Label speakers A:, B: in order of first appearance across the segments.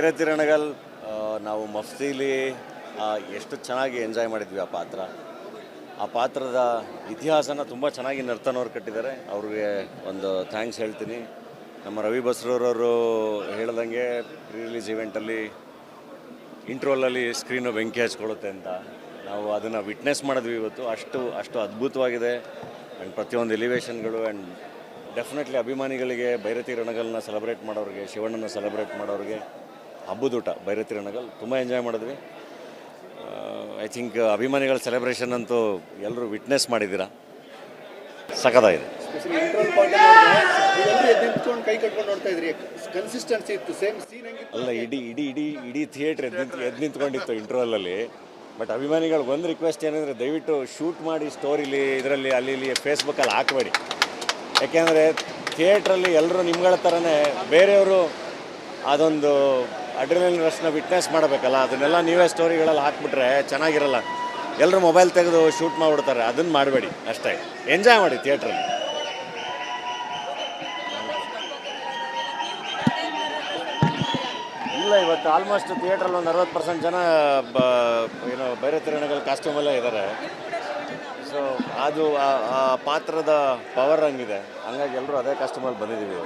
A: ಭೈರತಿ ರಣಗಲ್ ನಾವು ಮಫ್ತಿಲಿ ಎಷ್ಟು ಚೆನ್ನಾಗಿ ಎಂಜಾಯ್ ಮಾಡಿದ್ವಿ ಆ ಪಾತ್ರದ ಇತಿಹಾಸನ ತುಂಬ ಚೆನ್ನಾಗಿ ನರ್ತನವ್ರು ಕಟ್ಟಿದ್ದಾರೆ. ಅವ್ರಿಗೆ ಒಂದು ಥ್ಯಾಂಕ್ಸ್ ಹೇಳ್ತೀನಿ. ನಮ್ಮ ರವಿ ಬಸ್ರೂರವರು ಹೇಳ್ದಂಗೆ ಪ್ರೀ ರಿಲೀಸ್ ಇವೆಂಟಲ್ಲಿ ಇಂಟ್ರೋಲಲ್ಲಿ ಸ್ಕ್ರೀನು ಬೆಂಕಿ ಹಚ್ಕೊಳ್ಳುತ್ತೆ ಅಂತ ನಾವು ಅದನ್ನು ವಿಟ್ನೆಸ್ ಮಾಡಿದ್ವಿ ಇವತ್ತು. ಅಷ್ಟು ಅದ್ಭುತವಾಗಿದೆ. ಆ್ಯಂಡ್ ಪ್ರತಿಯೊಂದು ಎಲಿವೇಷನ್ಗಳು ಆ್ಯಂಡ್ ಡೆಫಿನೆಟ್ಲಿ ಅಭಿಮಾನಿಗಳಿಗೆ ಭೈರತಿ ರಣಗಲ್ನ ಸೆಲೆಬ್ರೇಟ್ ಮಾಡೋರಿಗೆ, ಶಿವಣ್ಣನ ಸೆಲೆಬ್ರೇಟ್ ಮಾಡೋರಿಗೆ ಹಬ್ಬದೂಟ ಭೈರತಿ ರಣಗಲ್ ತುಂಬ ಎಂಜಾಯ್ ಮಾಡಿದ್ವಿ. ಐ ಥಿಂಕ್ ಅಭಿಮಾನಿಗಳ ಸೆಲೆಬ್ರೇಷನ್ ಅಂತೂ ಎಲ್ಲರೂ ವಿಟ್ನೆಸ್ ಮಾಡಿದ್ದೀರಾ, ಸಖತ್ತಾಗಿದೆ. ಅಲ್ಲ, ಇಡೀ ಥಿಯೇಟ್ರ್ ಎದ್ದು ನಿಂತ್ಕೊಂಡಿತ್ತು ಇಂಟ್ರೋಲಲ್ಲಿ. ಬಟ್ ಅಭಿಮಾನಿಗಳಿಗೆ ಒಂದು ರಿಕ್ವೆಸ್ಟ್ ಏನಂದರೆ, ದಯವಿಟ್ಟು ಶೂಟ್ ಮಾಡಿ ಸ್ಟೋರಿಲಿ ಇದರಲ್ಲಿ ಅಲ್ಲಿ ಇಲ್ಲಿ ಫೇಸ್ಬುಕ್ಕಲ್ಲಿ ಹಾಕಬೇಡಿ. ಯಾಕೆಂದರೆ ಥಿಯೇಟ್ರಲ್ಲಿ ಎಲ್ಲರೂ ನಿಮ್ಗಳ ಥರನೇ ಬೇರೆಯವರು ಅದೊಂದು ಅಡ್ರಿನಲಿನ್ ರಶ್ನ ವಿಟ್ನೆಸ್ ಮಾಡಬೇಕಲ್ಲ, ಅದನ್ನೆಲ್ಲ ನೀವೇ ಸ್ಟೋರಿಗಳಲ್ಲಿ ಹಾಕ್ಬಿಟ್ರೆ ಚೆನ್ನಾಗಿರಲ್ಲ. ಎಲ್ಲರೂ ಮೊಬೈಲ್ ತೆಗೆದು ಶೂಟ್ ಮಾಡಿಬಿಡ್ತಾರೆ, ಅದನ್ನು ಮಾಡಬೇಡಿ. ಅಷ್ಟೇ, ಎಂಜಾಯ್ ಮಾಡಿ ಥಿಯೇಟ್ರಲ್ಲಿ. ಇಲ್ಲ, ಇವತ್ತು ಆಲ್ಮೋಸ್ಟ್ ಥಿಯೇಟ್ರಲ್ಲಿ ಒಂದು 60% ಜನ ಭೈರತಿ ರಣಗಲ್ ಕಾಸ್ಟ್ಯೂಮಲ್ಲೇ ಇದ್ದಾರೆ. ಸೊ ಅದು ಆ ಪಾತ್ರದ ಪವರ್ ಹಂಗಿದೆ, ಹಂಗಾಗಿ ಎಲ್ಲರೂ ಅದೇ ಕಾಸ್ಟ್ಯೂಮಲ್ಲಿ ಬಂದಿದ್ದೀವಿ.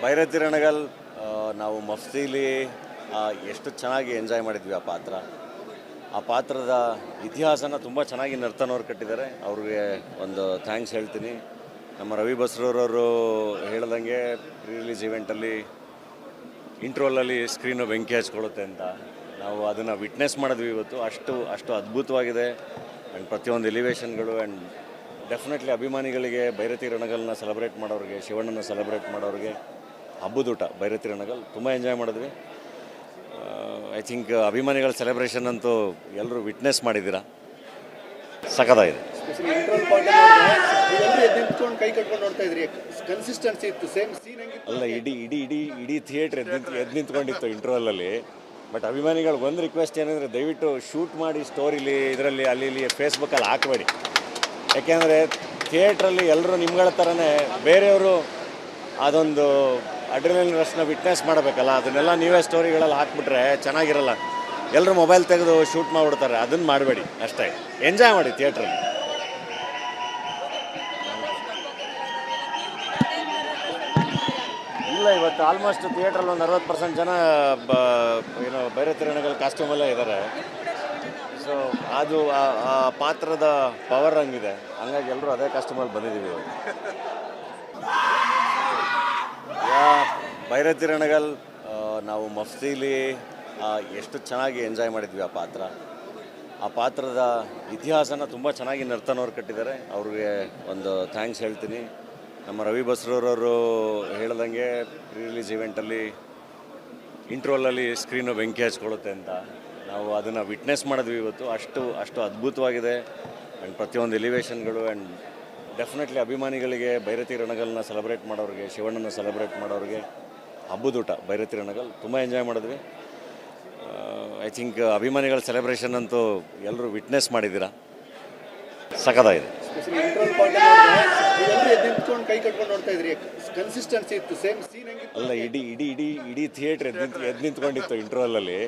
A: ಭೈರತಿ ರಣಗಲ್ ನಾವು ಮಫ್ತಿಲಿ ಎಷ್ಟು ಚೆನ್ನಾಗಿ ಎಂಜಾಯ್ ಮಾಡಿದ್ವಿ ಆ ಪಾತ್ರದ ಇತಿಹಾಸನ ತುಂಬ ಚೆನ್ನಾಗಿ ನರ್ತನವ್ರು ಕಟ್ಟಿದ್ದಾರೆ. ಅವ್ರಿಗೆ ಒಂದು ಥ್ಯಾಂಕ್ಸ್ ಹೇಳ್ತೀನಿ. ನಮ್ಮ ರವಿ ಬಸ್ರೂರವರು ಹೇಳ್ದಂಗೆ ಪ್ರೀ ರಿಲೀಸ್ ಇವೆಂಟಲ್ಲಿ ಇಂಟ್ರೋಲಲ್ಲಿ ಸ್ಕ್ರೀನು ಬೆಂಕಿ ಹಚ್ಕೊಳ್ಳುತ್ತೆ ಅಂತ ನಾವು ಅದನ್ನು ವಿಟ್ನೆಸ್ ಮಾಡಿದ್ವಿ ಇವತ್ತು. ಅಷ್ಟು ಅದ್ಭುತವಾಗಿದೆ. ಆ್ಯಂಡ್ ಪ್ರತಿಯೊಂದು ಎಲಿವೇಷನ್ಗಳು ಆ್ಯಂಡ್ ಡೆಫಿನೆಟ್ಲಿ ಅಭಿಮಾನಿಗಳಿಗೆ ಭೈರತಿ ರಣಗಲ್ನ ಸೆಲೆಬ್ರೇಟ್ ಮಾಡೋರಿಗೆ, ಶಿವಣ್ಣನ ಸೆಲೆಬ್ರೇಟ್ ಮಾಡೋರಿಗೆ ಹಬ್ಬದೂಟ ಭೈರತಿ ರಣಗಲ್ ತುಂಬ ಎಂಜಾಯ್ ಮಾಡಿದ್ವಿ. ಐ ಥಿಂಕ್ ಅಭಿಮಾನಿಗಳ ಸೆಲೆಬ್ರೇಷನ್ ಅಂತೂ ಎಲ್ಲರೂ ವಿಟ್ನೆಸ್ ಮಾಡಿದ್ದೀರಾ, ಸಖತ್ತಾಗಿದೆ. ಅಲ್ಲ, ಇಡೀ ಥಿಯೇಟ್ರ್ ಎದ್ದು ನಿಂತ್ಕೊಂಡಿತ್ತು ಇಂಟ್ರೋಲಲ್ಲಿ. ಬಟ್ ಅಭಿಮಾನಿಗಳಿಗೆ ಒಂದು ರಿಕ್ವೆಸ್ಟ್ ಏನಂದರೆ, ದಯವಿಟ್ಟು ಶೂಟ್ ಮಾಡಿ ಸ್ಟೋರಿಲಿ ಇದರಲ್ಲಿ ಅಲ್ಲಿ ಇಲ್ಲಿ ಫೇಸ್ಬುಕ್ಕಲ್ಲಿ ಹಾಕಬೇಡಿ. ಯಾಕೆಂದರೆ ಥಿಯೇಟ್ರಲ್ಲಿ ಎಲ್ಲರೂ ನಿಮ್ಗಳ ಥರನೇ ಬೇರೆಯವರು ಅದೊಂದು ಅಡ್ರಿನಲಿನ್ ರಶ್ನ ವಿಟ್ನೆಸ್ ಮಾಡಬೇಕಲ್ಲ, ಅದನ್ನೆಲ್ಲ ನೀವೇ ಸ್ಟೋರಿಗಳಲ್ಲಿ ಹಾಕ್ಬಿಟ್ರೆ ಚೆನ್ನಾಗಿರಲ್ಲ. ಎಲ್ಲರೂ ಮೊಬೈಲ್ ತೆಗೆದು ಶೂಟ್ ಮಾಡಿಬಿಡ್ತಾರೆ, ಅದನ್ನು ಮಾಡಬೇಡಿ. ಅಷ್ಟೇ, ಎಂಜಾಯ್ ಮಾಡಿ ಥಿಯೇಟ್ರಲ್ಲಿ. ಇಲ್ಲ, ಇವತ್ತು ಆಲ್ಮೋಸ್ಟ್ ಥಿಯೇಟ್ರಲ್ಲಿ ಒಂದು 60% ಜನ ಭೈರತಿ ರಣಗಲ್ ಕಾಸ್ಟ್ಯೂಮಲ್ಲೇ ಇದ್ದಾರೆ. ಸೊ ಅದು ಆ ಪಾತ್ರದ ಪವರ್ ಹಂಗಿದೆ, ಹಂಗಾಗಿ ಎಲ್ಲರೂ ಅದೇ ಕಾಸ್ಟ್ಯೂಮಲ್ಲಿ ಬಂದಿದ್ದೀವಿ. ಭೈರತಿ ರಣಗಲ್ ನಾವು ಮಫ್ತಿಲಿ ಎಷ್ಟು ಚೆನ್ನಾಗಿ ಎಂಜಾಯ್ ಮಾಡಿದ್ವಿ ಆ ಪಾತ್ರದ ಇತಿಹಾಸನ ತುಂಬ ಚೆನ್ನಾಗಿ ನರ್ತನವ್ರು ಕಟ್ಟಿದ್ದಾರೆ. ಅವ್ರಿಗೆ ಒಂದು ಥ್ಯಾಂಕ್ಸ್ ಹೇಳ್ತೀನಿ. ನಮ್ಮ ರವಿ ಬಸ್ರೂರವರು ಹೇಳ್ದಂಗೆ ಪ್ರೀ ರಿಲೀಸ್ ಇವೆಂಟಲ್ಲಿ ಇಂಟ್ರೋಲಲ್ಲಿ ಸ್ಕ್ರೀನು ಬೆಂಕಿ ಹಚ್ಕೊಳ್ಳುತ್ತೆ ಅಂತ ನಾವು ಅದನ್ನು ವಿಟ್ನೆಸ್ ಮಾಡಿದ್ವಿ ಇವತ್ತು. ಅಷ್ಟು ಅದ್ಭುತವಾಗಿದೆ. ಆ್ಯಂಡ್ ಪ್ರತಿಯೊಂದು ಎಲಿವೇಷನ್ಗಳು ಆ್ಯಂಡ್ ಡೆಫಿನೆಟ್ಲಿ ಅಭಿಮಾನಿಗಳಿಗೆ ಭೈರತಿ ರಣಗಲ್ನ ಸೆಲೆಬ್ರೇಟ್ ಮಾಡೋರಿಗೆ, ಶಿವಣ್ಣನ ಸೆಲೆಬ್ರೇಟ್ ಮಾಡೋರಿಗೆ ಹಬ್ಬದೂಟ ಭೈರತಿ ರಣಗಲ್ ತುಂಬ ಎಂಜಾಯ್ ಮಾಡಿದ್ವಿ. ಐ ಥಿಂಕ್ ಅಭಿಮಾನಿಗಳ ಸೆಲೆಬ್ರೇಷನ್ ಅಂತೂ ಎಲ್ಲರೂ ವಿಟ್ನೆಸ್ ಮಾಡಿದ್ದೀರಾ, ಸಖತ್ತಾಗಿದೆ. ಅಲ್ಲ, ಇಡೀ ಥಿಯೇಟ್ರ್ ಎದ್ದು ನಿಂತ್ಕೊಂಡಿತ್ತು ಇಂಟ್ರೋಲಲ್ಲಿ.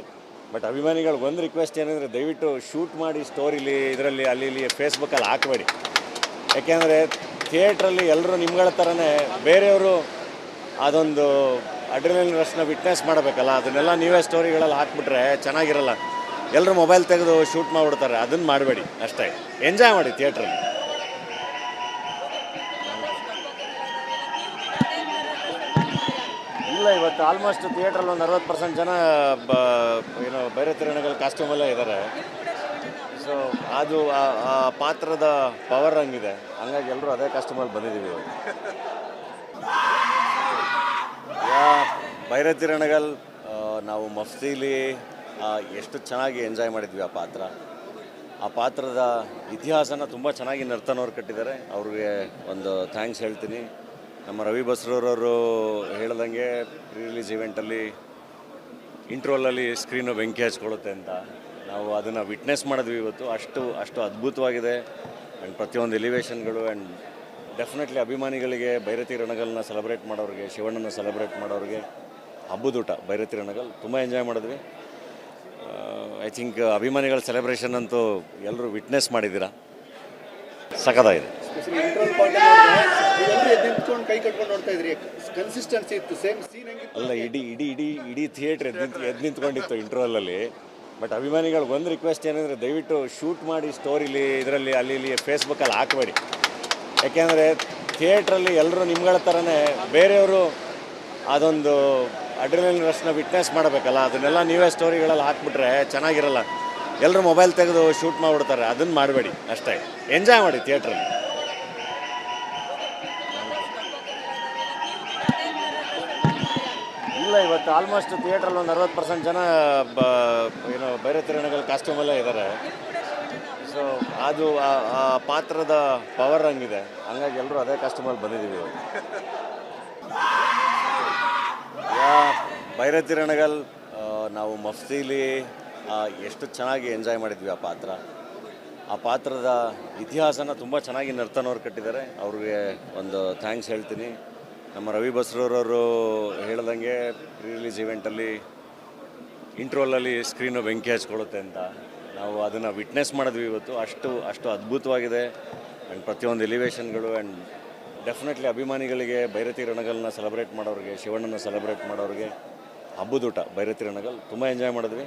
A: ಬಟ್ ಅಭಿಮಾನಿಗಳಿಗೆ ಒಂದು ರಿಕ್ವೆಸ್ಟ್ ಏನಂದರೆ, ದಯವಿಟ್ಟು ಶೂಟ್ ಮಾಡಿ ಸ್ಟೋರಿಲಿ ಇದರಲ್ಲಿ ಅಲ್ಲಿ ಇಲ್ಲಿ ಫೇಸ್ಬುಕ್ಕಲ್ಲಿ ಹಾಕಬೇಡಿ. ಯಾಕೆಂದರೆ ಥಿಯೇಟ್ರಲ್ಲಿ ಎಲ್ಲರೂ ನಿಮ್ಗಳ ಥರನೇ ಬೇರೆಯವರು ಅದೊಂದು ಅಡ್ರಿನಲಿನ್ ರಶ್ನ ವಿಟ್ನೆಸ್ ಮಾಡಬೇಕಲ್ಲ, ಅದನ್ನೆಲ್ಲ ನೀವೇ ಸ್ಟೋರಿಗಳಲ್ಲಿ ಹಾಕ್ಬಿಟ್ರೆ ಚೆನ್ನಾಗಿರಲ್ಲ. ಎಲ್ಲರೂ ಮೊಬೈಲ್ ತೆಗೆದು ಶೂಟ್ ಮಾಡಿಬಿಡ್ತಾರೆ, ಅದನ್ನು ಮಾಡಬೇಡಿ. ಅಷ್ಟೇ, ಎಂಜಾಯ್ ಮಾಡಿ ಥಿಯೇಟ್ರಲ್ಲಿ. ಇಲ್ಲ, ಇವತ್ತು ಆಲ್ಮೋಸ್ಟ್ ಥಿಯೇಟ್ರಲ್ಲಿ ಒಂದು 60% ಜನ ಭೈರತಿ ರಣಗಲ್ ಕಾಸ್ಟ್ಯೂಮಲ್ಲೇ ಇದ್ದಾರೆ. ಸೊ ಅದು ಆ ಪಾತ್ರದ ಪವರ್ ಹಂಗಿದೆ, ಹಂಗಾಗಿ ಎಲ್ಲರೂ ಅದೇ ಕಾಸ್ಟ್ಯೂಮಲ್ಲಿ ಬಂದಿದ್ದೀವಿ. ಭೈರತಿ ರಣಗಲ್ ನಾವು ಮಫ್ತಿಲಿ ಎಷ್ಟು ಚೆನ್ನಾಗಿ ಎಂಜಾಯ್ ಮಾಡಿದ್ವಿ ಆ ಪಾತ್ರದ ಇತಿಹಾಸನ ತುಂಬ ಚೆನ್ನಾಗಿ ನರ್ತನವ್ರು ಕಟ್ಟಿದ್ದಾರೆ. ಅವ್ರಿಗೆ ಒಂದು ಥ್ಯಾಂಕ್ಸ್ ಹೇಳ್ತೀನಿ. ನಮ್ಮ ರವಿ ಬಸ್ರೂರವರು ಹೇಳ್ದಂಗೆ ಪ್ರೀ ರಿಲೀಸ್ ಇವೆಂಟಲ್ಲಿ ಇಂಟ್ರೋಲಲ್ಲಿ ಸ್ಕ್ರೀನು ಬೆಂಕಿ ಹಚ್ಕೊಳ್ಳುತ್ತೆ ಅಂತ ನಾವು ಅದನ್ನು ವಿಟ್ನೆಸ್ ಮಾಡಿದ್ವಿ ಇವತ್ತು. ಅಷ್ಟು ಅದ್ಭುತವಾಗಿದೆ. ಆ್ಯಂಡ್ ಪ್ರತಿಯೊಂದು ಎಲಿವೇಷನ್ಗಳು ಆ್ಯಂಡ್ ಡೆಫಿನೆಟ್ಲಿ ಅಭಿಮಾನಿಗಳಿಗೆ ಭೈರತಿ ರಣಗಲ್ನ ಸೆಲೆಬ್ರೇಟ್ ಮಾಡೋರಿಗೆ, ಶಿವಣ್ಣನ ಸೆಲೆಬ್ರೇಟ್ ಮಾಡೋರಿಗೆ ಹಬ್ಬದೂಟ ಭೈರತಿ ರಣಗಲ್ ತುಂಬ ಎಂಜಾಯ್ ಮಾಡಿದ್ವಿ. ಐ ಥಿಂಕ್ ಅಭಿಮಾನಿಗಳ ಸೆಲೆಬ್ರೇಷನ್ ಅಂತೂ ಎಲ್ಲರೂ ವಿಟ್ನೆಸ್ ಮಾಡಿದ್ದೀರಾ, ಸಖತ್ತಾಗಿದೆ.
B: ಕೈ ಕಟ್ಕೊಂಡು ನೋಡ್ತಾ ಇದ್ರಿ, ಕನ್ಸಿಸ್ಟೆನ್ಸಿ ಇತ್ತು, ಸೇಮ್ ಸೀನ್
A: ಅಲ್ಲ, ಇಡೀ ಥಿಯೇಟ್ರ್ ಎದ್ದು ನಿಂತ್ಕೊಂಡಿತ್ತು ಇಂಟರ್ವಲಲ್ಲಿ. ಬಟ್ ಅಭಿಮಾನಿಗಳಿಗೆ ಒಂದು ರಿಕ್ವೆಸ್ಟ್ ಏನಂದರೆ, ದಯವಿಟ್ಟು ಶೂಟ್ ಮಾಡಿ ಸ್ಟೋರಿಲಿ ಇದರಲ್ಲಿ ಅಲ್ಲಿ ಇಲ್ಲಿ ಫೇಸ್ಬುಕ್ಕಲ್ಲಿ ಹಾಕಬೇಡಿ. ಯಾಕೆಂದರೆ ಥಿಯೇಟ್ರಲ್ಲಿ ಎಲ್ಲರೂ ನಿಮ್ಗಳ ಥರನೇ ಬೇರೆಯವರು ಅದೊಂದು ಅಡ್ರಿನಲಿನ್ ರಶ್ನ ವಿಟ್ನೆಸ್ ಮಾಡಬೇಕಲ್ಲ, ಅದನ್ನೆಲ್ಲ ನೀವೇ ಸ್ಟೋರಿಗಳಲ್ಲಿ ಹಾಕ್ಬಿಟ್ರೆ ಚೆನ್ನಾಗಿರಲ್ಲ. ಎಲ್ಲರೂ ಮೊಬೈಲ್ ತೆಗೆದು ಶೂಟ್ ಮಾಡಿಬಿಡ್ತಾರೆ, ಅದನ್ನು ಮಾಡಬೇಡಿ ಅಷ್ಟೇ. ಎಂಜಾಯ್ ಮಾಡಿ ಥಿಯೇಟ್ರಲ್ಲಿ. ಇಲ್ಲ, ಇವತ್ತು ಆಲ್ಮೋಸ್ಟ್ ಥಿಯೇಟ್ರಲ್ಲಿ ಒಂದು 60% ಜನ ಭೈರತಿ ರಣಗಲ್ ಕಾಸ್ಟ್ಯೂಮಲ್ಲೇ ಇದ್ದಾರೆ. ಸೊ ಅದು ಆ ಪಾತ್ರದ ಪವರ್ ಹಂಗಿದೆ, ಹಂಗಾಗಿ ಎಲ್ಲರೂ ಅದೇ ಕಾಸ್ಟ್ಯೂಮಲ್ಲಿ ಬಂದಿದ್ದೀವಿ. ಭೈರತಿ ರಣಗಲ್ ನಾವು ಮಫ್ತಿಲಿ ಎಷ್ಟು ಚೆನ್ನಾಗಿ ಎಂಜಾಯ್ ಮಾಡಿದ್ವಿ ಆ ಪಾತ್ರದ ಇತಿಹಾಸನ ತುಂಬ ಚೆನ್ನಾಗಿ ನರ್ತನವ್ರು ಕಟ್ಟಿದ್ದಾರೆ. ಅವ್ರಿಗೆ ಒಂದು ಥ್ಯಾಂಕ್ಸ್ ಹೇಳ್ತೀನಿ. ನಮ್ಮ ರವಿ ಬಸ್ರೂರವರು ಹೇಳ್ದಂಗೆ ಪ್ರೀ ರಿಲೀಸ್ ಈವೆಂಟಲ್ಲಿ ಇಂಟ್ರೋಲಲ್ಲಿ ಸ್ಕ್ರೀನು ಬೆಂಕಿ ಹಚ್ಕೊಳ್ಳುತ್ತೆ ಅಂತ ನಾವು ಅದನ್ನು ವಿಟ್ನೆಸ್ ಮಾಡಿದ್ವಿ ಇವತ್ತು. ಅಷ್ಟು ಅದ್ಭುತವಾಗಿದೆ. ಆ್ಯಂಡ್ ಪ್ರತಿಯೊಂದು ಎಲಿವೇಷನ್ಗಳು ಆ್ಯಂಡ್ ಡೆಫಿನೆಟ್ಲಿ ಅಭಿಮಾನಿಗಳಿಗೆ ಭೈರತಿ ರಣಗಲ್ನ ಸೆಲೆಬ್ರೇಟ್ ಮಾಡೋರಿಗೆ, ಶಿವಣ್ಣನ ಸೆಲೆಬ್ರೇಟ್ ಮಾಡೋರಿಗೆ ಹಬ್ಬದೂಟ ಭೈರತಿ ರಣಗಲ್ ತುಂಬ ಎಂಜಾಯ್ ಮಾಡಿದ್ವಿ.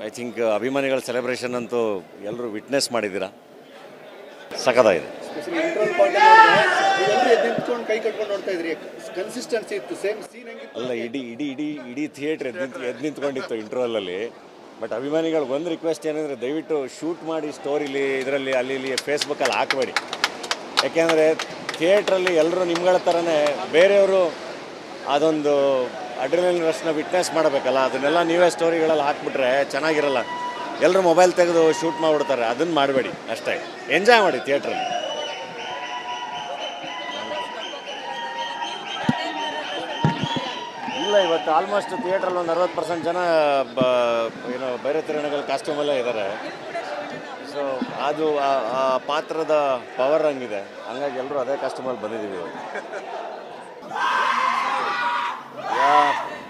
A: ಐ ಥಿಂಕ್ ಅಭಿಮಾನಿಗಳ ಸೆಲೆಬ್ರೇಷನ್ ಅಂತೂ ಎಲ್ಲರೂ ವಿಟ್ನೆಸ್ ಮಾಡಿದ್ದೀರಾ, ಸಖತ್ತಾಗಿದೆ.
B: ಕೈ ಕಟ್ಕೊಂಡು ನೋಡ್ತಾ ಇದ್ರಿ, ಕನ್ಸಿಸ್ಟೆನ್ಸಿ ಇತ್ತು, ಸೇಮ್ ಸೀನ್
A: ಅಲ್ಲ, ಇಡೀ ಥಿಯೇಟ್ರ್ ಎದ್ದು ನಿಂತ್ಕೊಂಡಿತ್ತು ಇಂಟರ್ವಲಲ್ಲಿ. ಬಟ್ ಅಭಿಮಾನಿಗಳಿಗೆ ಒಂದು ರಿಕ್ವೆಸ್ಟ್ ಏನಂದರೆ, ದಯವಿಟ್ಟು ಶೂಟ್ ಮಾಡಿ ಸ್ಟೋರಿಲಿ ಇದರಲ್ಲಿ ಅಲ್ಲಿ ಇಲ್ಲಿ ಫೇಸ್ಬುಕ್ಕಲ್ಲಿ ಹಾಕಬೇಡಿ. ಯಾಕೆಂದರೆ ಥಿಯೇಟ್ರಲ್ಲಿ ಎಲ್ಲರೂ ನಿಮ್ಗಳ ಥರನೇ ಬೇರೆಯವರು ಅದೊಂದು ಅಡ್ರಿನಲಿನ್ ರಶ್ನ ವಿಟ್ನೆಸ್ ಮಾಡಬೇಕಲ್ಲ, ಅದನ್ನೆಲ್ಲ ನೀವೇ ಸ್ಟೋರಿಗಳಲ್ಲಿ ಹಾಕ್ಬಿಟ್ರೆ ಚೆನ್ನಾಗಿರಲ್ಲ. ಎಲ್ಲರೂ ಮೊಬೈಲ್ ತೆಗೆದು ಶೂಟ್ ಮಾಡಿಬಿಡ್ತಾರೆ, ಅದನ್ನು ಮಾಡಬೇಡಿ ಅಷ್ಟೇ. ಎಂಜಾಯ್ ಮಾಡಿ ಥಿಯೇಟ್ರಲ್ಲಿ. ಇಲ್ಲ, ಇವತ್ತು ಆಲ್ಮೋಸ್ಟ್ ಥಿಯೇಟ್ರಲ್ಲಿ ಒಂದು 60% ಜನ ಭೈರತಿ ರಣಗಲ್ ಕಾಸ್ಟ್ಯೂಮಲ್ಲೇ ಇದ್ದಾರೆ. ಸೊ ಅದು ಆ ಪಾತ್ರದ ಪವರ್ ಹಂಗಿದೆ, ಹಂಗಾಗಿ ಎಲ್ಲರೂ ಅದೇ ಕಾಸ್ಟ್ಯೂಮಲ್ಲಿ ಬಂದಿದ್ದೀವಿ.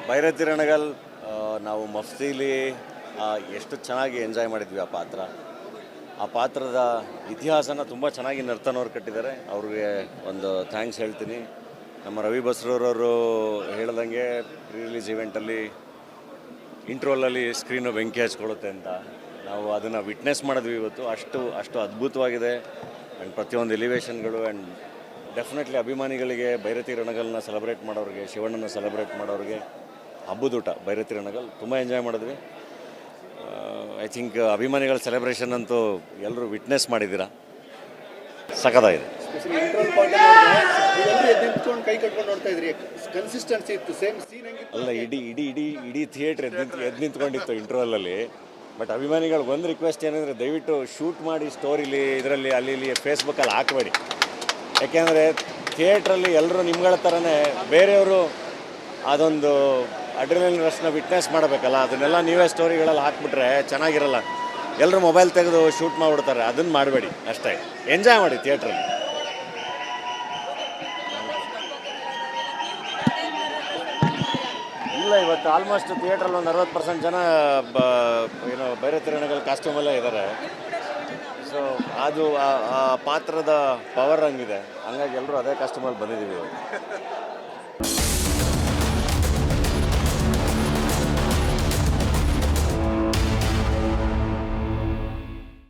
A: ಭೈರತಿ ರಣಗಲ್ ನಾವು ಮಫ್ತಿಲಿ ಎಷ್ಟು ಚೆನ್ನಾಗಿ ಎಂಜಾಯ್ ಮಾಡಿದ್ವಿ ಆ ಪಾತ್ರದ ಇತಿಹಾಸನ ತುಂಬ ಚೆನ್ನಾಗಿ ನರ್ತನವ್ರು ಕಟ್ಟಿದ್ದಾರೆ. ಅವ್ರಿಗೆ ಒಂದು ಥ್ಯಾಂಕ್ಸ್ ಹೇಳ್ತೀನಿ. ನಮ್ಮ ರವಿ ಬಸ್ರೂರವರು ಹೇಳ್ದಂಗೆ ಪ್ರೀ ರಿಲೀಸ್ ಈವೆಂಟಲ್ಲಿ ಇಂಟ್ರೋಲಲ್ಲಿ ಸ್ಕ್ರೀನು ಬೆಂಕಿ ಹಚ್ಕೊಳ್ಳುತ್ತೆ ಅಂತ ನಾವು ಅದನ್ನು ವಿಟ್ನೆಸ್ ಮಾಡಿದ್ವಿ ಇವತ್ತು. ಅಷ್ಟು ಅದ್ಭುತವಾಗಿದೆ. ಆ್ಯಂಡ್ ಪ್ರತಿಯೊಂದು ಎಲಿವೇಷನ್ಗಳು ಆ್ಯಂಡ್ ಡೆಫಿನೆಟ್ಲಿ ಅಭಿಮಾನಿಗಳಿಗೆ ಭೈರತಿ ರಣಗಲ್ನ ಸೆಲೆಬ್ರೇಟ್ ಮಾಡೋರಿಗೆ, ಶಿವಣ್ಣನ ಸೆಲೆಬ್ರೇಟ್ ಮಾಡೋರಿಗೆ ಹಬ್ಬದೂಟ ಭೈರತಿ ರಣಗಲ್ ತುಂಬ ಎಂಜಾಯ್ ಮಾಡಿದ್ವಿ. ಐ ಥಿಂಕ್ ಅಭಿಮಾನಿಗಳ ಸೆಲೆಬ್ರೇಷನ್ ಅಂತೂ ಎಲ್ಲರೂ ವಿಟ್ನೆಸ್ ಮಾಡಿದ್ದೀರಾ, ಸಖತ್ತಾಗಿದೆ.
B: ಕೈ ಕಟ್ಕೊಂಡು ನೋಡ್ತಾ ಇದ್ರಿ, ಕನ್ಸಿಸ್ಟೆನ್ಸಿ ಇತ್ತು, ಸೇಮ್ ಸೀನ್
A: ಅಲ್ಲ, ಇಡೀ ಥಿಯೇಟ್ರ್ ಎದ್ದು ನಿಂತ್ಕೊಂಡಿತ್ತು ಇಂಟರ್ವಲಲ್ಲಿ. ಬಟ್ ಅಭಿಮಾನಿಗಳಿಗೆ ಒಂದು ರಿಕ್ವೆಸ್ಟ್ ಏನಂದರೆ, ದಯವಿಟ್ಟು ಶೂಟ್ ಮಾಡಿ ಸ್ಟೋರಿಲಿ ಇದರಲ್ಲಿ ಅಲ್ಲಿ ಇಲ್ಲಿ ಫೇಸ್ಬುಕ್ಕಲ್ಲಿ ಹಾಕಬೇಡಿ. ಯಾಕೆಂದರೆ ಥಿಯೇಟ್ರಲ್ಲಿ ಎಲ್ಲರೂ ನಿಮ್ಗಳ ಥರನೇ ಬೇರೆಯವರು ಅದೊಂದು ಅಡ್ರಿನಲಿನ್ ರಶ್ನ ವಿಟ್ನೆಸ್ ಮಾಡಬೇಕಲ್ಲ, ಅದನ್ನೆಲ್ಲ ನೀವೇ ಸ್ಟೋರಿಗಳಲ್ಲಿ ಹಾಕ್ಬಿಟ್ರೆ ಚೆನ್ನಾಗಿರಲ್ಲ. ಎಲ್ಲರೂ ಮೊಬೈಲ್ ತೆಗೆದು ಶೂಟ್ ಮಾಡಿಬಿಡ್ತಾರೆ, ಅದನ್ನು ಮಾಡಬೇಡಿ ಅಷ್ಟೇ. ಎಂಜಾಯ್ ಮಾಡಿ ಥಿಯೇಟ್ರಲ್ಲಿ. ಇಲ್ಲ, ಇವತ್ತು ಆಲ್ಮೋಸ್ಟ್ ಥಿಯೇಟ್ರಲ್ಲಿ ಒಂದು 60% ಜನ ಭೈರತಿ ರಣಗಲ್ ಕಾಸ್ಟ್ಯೂಮಲ್ಲೇ ಇದ್ದಾರೆ. ಸೊ ಅದು ಆ ಪಾತ್ರದ ಪವರ್ ಹಂಗಿದೆ, ಹಂಗಾಗಿ ಎಲ್ಲರೂ ಅದೇ ಕಾಸ್ಟ್ಯೂಮಲ್ಲಿ ಬಂದಿದ್ದೀವಿ.